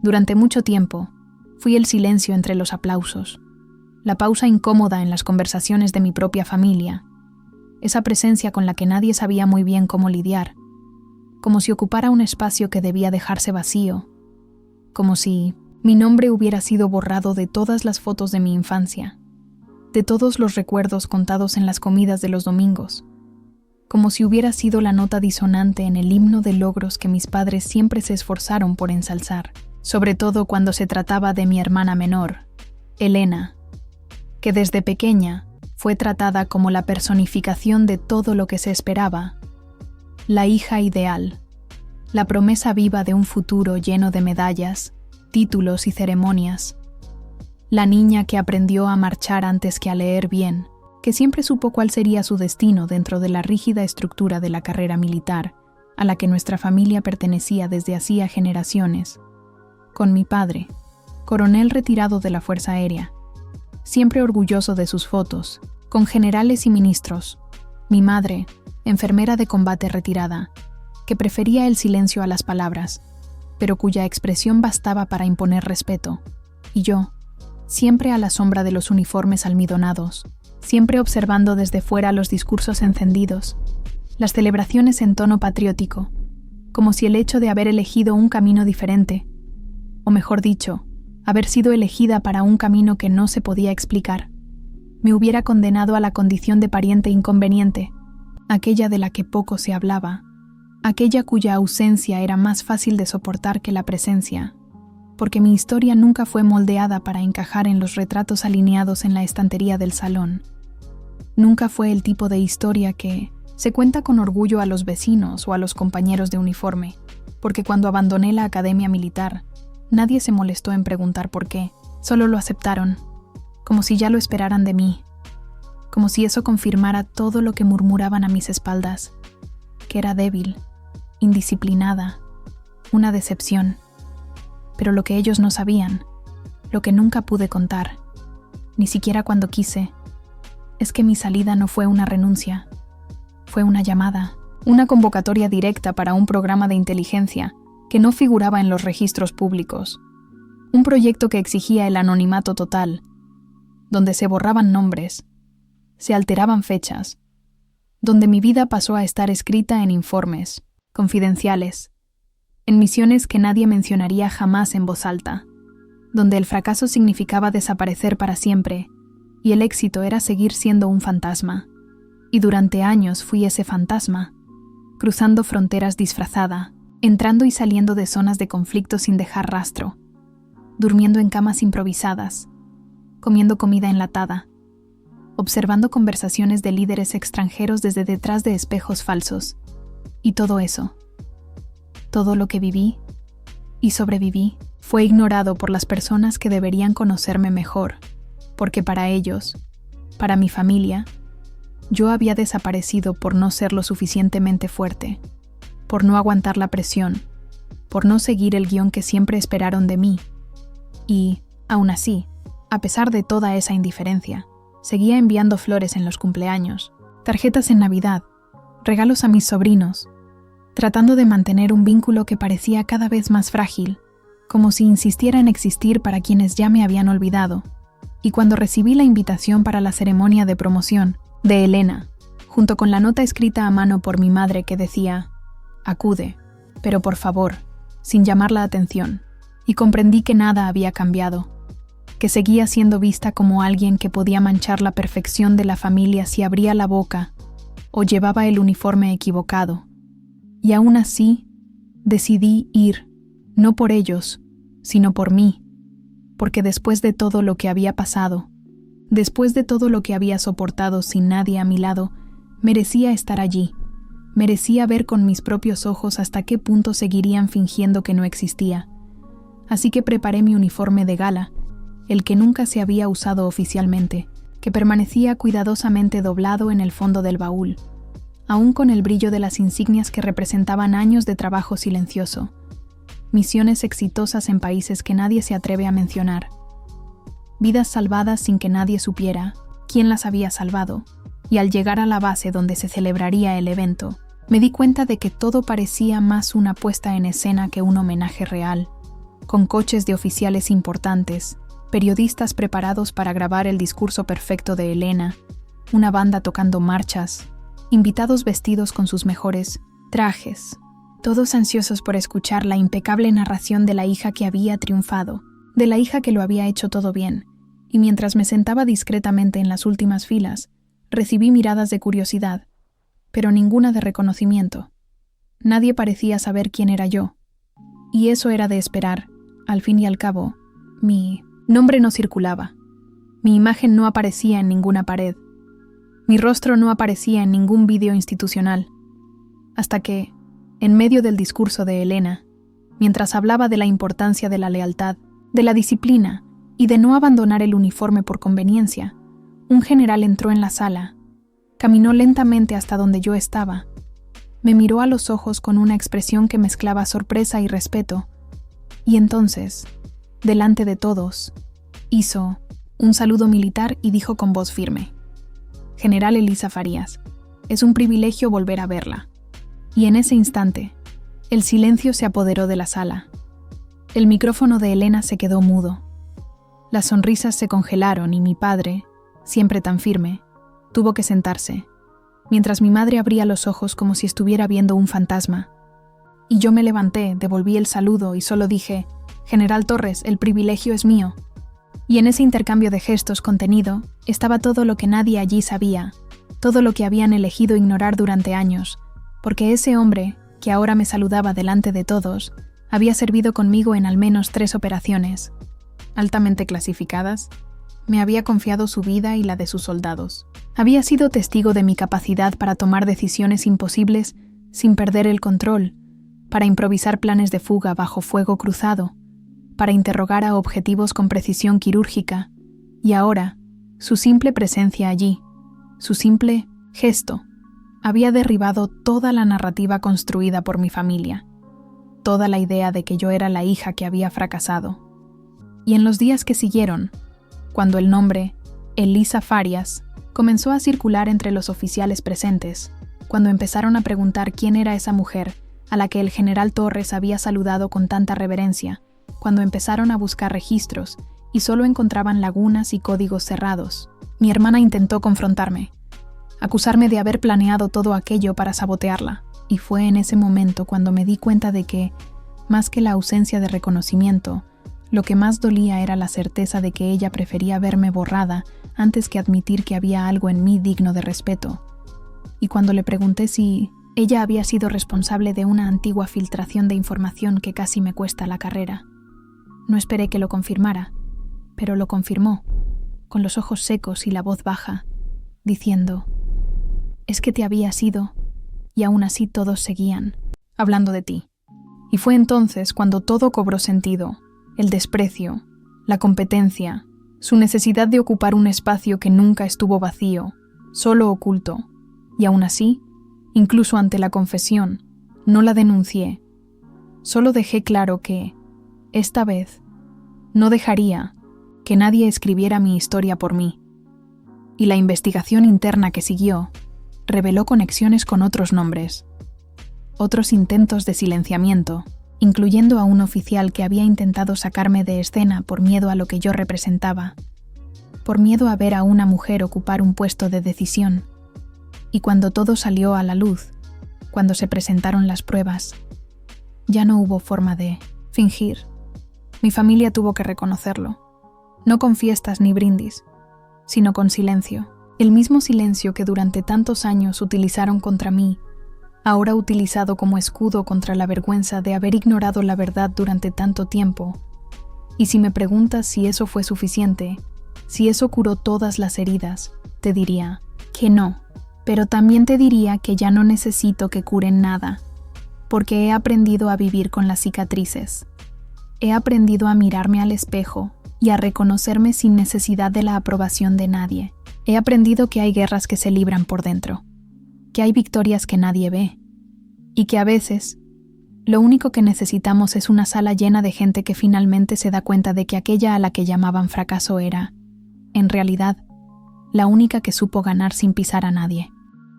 Durante mucho tiempo, fui el silencio entre los aplausos, la pausa incómoda en las conversaciones de mi propia familia, esa presencia con la que nadie sabía muy bien cómo lidiar, como si ocupara un espacio que debía dejarse vacío, como si mi nombre hubiera sido borrado de todas las fotos de mi infancia, de todos los recuerdos contados en las comidas de los domingos, como si hubiera sido la nota disonante en el himno de logros que mis padres siempre se esforzaron por ensalzar, sobre todo cuando se trataba de mi hermana menor, Elena, que desde pequeña fue tratada como la personificación de todo lo que se esperaba, la hija ideal, la promesa viva de un futuro lleno de medallas, títulos y ceremonias, la niña que aprendió a marchar antes que a leer bien, que siempre supo cuál sería su destino dentro de la rígida estructura de la carrera militar, a la que nuestra familia pertenecía desde hacía generaciones, con mi padre, coronel retirado de la Fuerza Aérea, siempre orgulloso de sus fotos, con generales y ministros, mi madre, enfermera de combate retirada, que prefería el silencio a las palabras, pero cuya expresión bastaba para imponer respeto, y yo, siempre a la sombra de los uniformes almidonados, siempre observando desde fuera los discursos encendidos, las celebraciones en tono patriótico, como si el hecho de haber elegido un camino diferente, o mejor dicho, haber sido elegida para un camino que no se podía explicar, me hubiera condenado a la condición de pariente inconveniente, aquella de la que poco se hablaba, aquella cuya ausencia era más fácil de soportar que la presencia, porque mi historia nunca fue moldeada para encajar en los retratos alineados en la estantería del salón. Nunca fue el tipo de historia que se cuenta con orgullo a los vecinos o a los compañeros de uniforme, porque cuando abandoné la academia militar, nadie se molestó en preguntar por qué, solo lo aceptaron, como si ya lo esperaran de mí, como si eso confirmara todo lo que murmuraban a mis espaldas, que era débil, indisciplinada, una decepción. Pero lo que ellos no sabían, lo que nunca pude contar, ni siquiera cuando quise, es que mi salida no fue una renuncia, fue una llamada, una convocatoria directa para un programa de inteligencia que no figuraba en los registros públicos, un proyecto que exigía el anonimato total, donde se borraban nombres, se alteraban fechas, donde mi vida pasó a estar escrita en informes, confidenciales, en misiones que nadie mencionaría jamás en voz alta, donde el fracaso significaba desaparecer para siempre y el éxito era seguir siendo un fantasma. Y durante años fui ese fantasma, cruzando fronteras disfrazada, entrando y saliendo de zonas de conflicto sin dejar rastro, durmiendo en camas improvisadas, comiendo comida enlatada, observando conversaciones de líderes extranjeros desde detrás de espejos falsos. Y todo eso, todo lo que viví y sobreviví, fue ignorado por las personas que deberían conocerme mejor, porque para ellos, para mi familia, yo había desaparecido por no ser lo suficientemente fuerte, por no aguantar la presión, por no seguir el guión que siempre esperaron de mí. Y, aún así, a pesar de toda esa indiferencia, seguía enviando flores en los cumpleaños, tarjetas en Navidad, regalos a mis sobrinos, tratando de mantener un vínculo que parecía cada vez más frágil, como si insistiera en existir para quienes ya me habían olvidado. Y cuando recibí la invitación para la ceremonia de promoción de Elena, junto con la nota escrita a mano por mi madre que decía: «Acude, pero por favor», sin llamar la atención, y comprendí que nada había cambiado, que seguía siendo vista como alguien que podía manchar la perfección de la familia si abría la boca o llevaba el uniforme equivocado. Y aún así, decidí ir, no por ellos, sino por mí, porque después de todo lo que había pasado, después de todo lo que había soportado sin nadie a mi lado, merecía estar allí, merecía ver con mis propios ojos hasta qué punto seguirían fingiendo que no existía. Así que preparé mi uniforme de gala, el que nunca se había usado oficialmente, que permanecía cuidadosamente doblado en el fondo del baúl, aún con el brillo de las insignias que representaban años de trabajo silencioso, misiones exitosas en países que nadie se atreve a mencionar, vidas salvadas sin que nadie supiera quién las había salvado, y al llegar a la base donde se celebraría el evento, me di cuenta de que todo parecía más una puesta en escena que un homenaje real, con coches de oficiales importantes, periodistas preparados para grabar el discurso perfecto de Elena, una banda tocando marchas, invitados vestidos con sus mejores trajes, todos ansiosos por escuchar la impecable narración de la hija que había triunfado, de la hija que lo había hecho todo bien, y mientras me sentaba discretamente en las últimas filas, recibí miradas de curiosidad, pero ninguna de reconocimiento. Nadie parecía saber quién era yo, y eso era de esperar. Al fin y al cabo, mi nombre no circulaba, mi imagen no aparecía en ninguna pared, mi rostro no aparecía en ningún vídeo institucional, hasta que, en medio del discurso de Elena, mientras hablaba de la importancia de la lealtad, de la disciplina y de no abandonar el uniforme por conveniencia, un general entró en la sala, caminó lentamente hasta donde yo estaba, me miró a los ojos con una expresión que mezclaba sorpresa y respeto, y entonces, delante de todos, hizo un saludo militar y dijo con voz firme: «General Elisa Farías, es un privilegio volver a verla». Y en ese instante, el silencio se apoderó de la sala. El micrófono de Elena se quedó mudo. Las sonrisas se congelaron y mi padre, siempre tan firme, tuvo que sentarse, mientras mi madre abría los ojos como si estuviera viendo un fantasma. Y yo me levanté, devolví el saludo y solo dije: «General Torres, el privilegio es mío». Y en ese intercambio de gestos contenido estaba todo lo que nadie allí sabía, todo lo que habían elegido ignorar durante años, porque ese hombre, que ahora me saludaba delante de todos, había servido conmigo en al menos 3 operaciones, altamente clasificadas. Me había confiado su vida y la de sus soldados. Había sido testigo de mi capacidad para tomar decisiones imposibles sin perder el control, para improvisar planes de fuga bajo fuego cruzado, para interrogar a objetivos con precisión quirúrgica, y ahora, su simple presencia allí, su simple gesto, había derribado toda la narrativa construida por mi familia, toda la idea de que yo era la hija que había fracasado. Y en los días que siguieron, cuando el nombre Elisa Farías comenzó a circular entre los oficiales presentes, cuando empezaron a preguntar quién era esa mujer a la que el general Torres había saludado con tanta reverencia, cuando empezaron a buscar registros y solo encontraban lagunas y códigos cerrados, mi hermana intentó confrontarme, acusarme de haber planeado todo aquello para sabotearla, y fue en ese momento cuando me di cuenta de que, más que la ausencia de reconocimiento, lo que más dolía era la certeza de que ella prefería verme borrada antes que admitir que había algo en mí digno de respeto. Y cuando le pregunté si ella había sido responsable de una antigua filtración de información que casi me cuesta la carrera, no esperé que lo confirmara, pero lo confirmó, con los ojos secos y la voz baja, diciendo: «Es que te habías ido, y aún así todos seguían hablando de ti». Y fue entonces cuando todo cobró sentido. El desprecio, la competencia, su necesidad de ocupar un espacio que nunca estuvo vacío, solo oculto, y aún así, incluso ante la confesión, no la denuncié. Solo dejé claro que, esta vez, no dejaría que nadie escribiera mi historia por mí. Y la investigación interna que siguió reveló conexiones con otros nombres, otros intentos de silenciamiento, incluyendo a un oficial que había intentado sacarme de escena por miedo a lo que yo representaba, por miedo a ver a una mujer ocupar un puesto de decisión. Y cuando todo salió a la luz, cuando se presentaron las pruebas, ya no hubo forma de fingir. Mi familia tuvo que reconocerlo, no con fiestas ni brindis, sino con silencio, el mismo silencio que durante tantos años utilizaron contra mí, ahora utilizado como escudo contra la vergüenza de haber ignorado la verdad durante tanto tiempo. Y si me preguntas si eso fue suficiente, si eso curó todas las heridas, te diría que no, pero también te diría que ya no necesito que curen nada, porque he aprendido a vivir con las cicatrices. He aprendido a mirarme al espejo y a reconocerme sin necesidad de la aprobación de nadie. He aprendido que hay guerras que se libran por dentro, que hay victorias que nadie ve, y que a veces lo único que necesitamos es una sala llena de gente que finalmente se da cuenta de que aquella a la que llamaban fracaso era, en realidad, la única que supo ganar sin pisar a nadie.